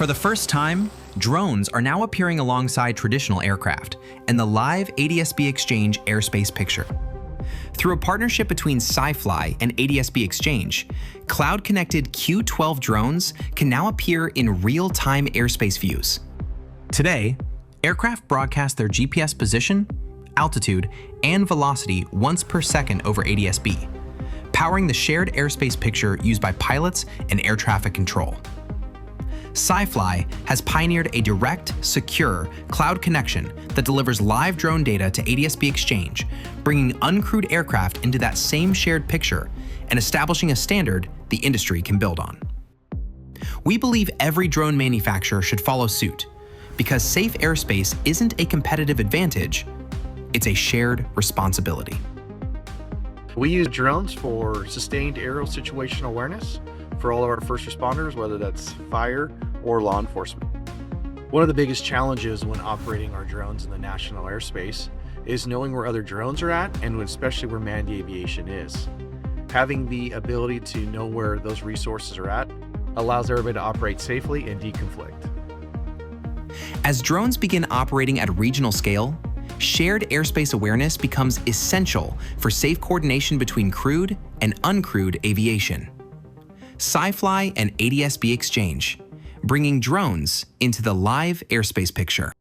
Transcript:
For the first time, drones are now appearing alongside traditional aircraft in the live ADS-B Exchange airspace picture. Through a partnership between SiFly and ADS-B Exchange, cloud-connected Q-12 drones can now appear in real-time airspace views. Today, aircraft broadcast their GPS position, altitude, and velocity once per second over ADS-B, powering the shared airspace picture used by pilots and air traffic control. SiFly has pioneered a direct, secure cloud connection that delivers live drone data to ADS-B Exchange, bringing uncrewed aircraft into that same shared picture and establishing a standard the industry can build on. We believe every drone manufacturer should follow suit, because safe airspace isn't a competitive advantage, it's a shared responsibility. We use drones for sustained aerial situational awareness for all of our first responders, whether that's fire or law enforcement. One of the biggest challenges when operating our drones in the national airspace is knowing where other drones are at, and especially where manned aviation is. Having the ability to know where those resources are at allows everybody to operate safely and deconflict. As drones begin operating at regional scale, shared airspace awareness becomes essential for safe coordination between crewed and uncrewed aviation. SiFly and ADS-B Exchange, bringing drones into the live airspace picture.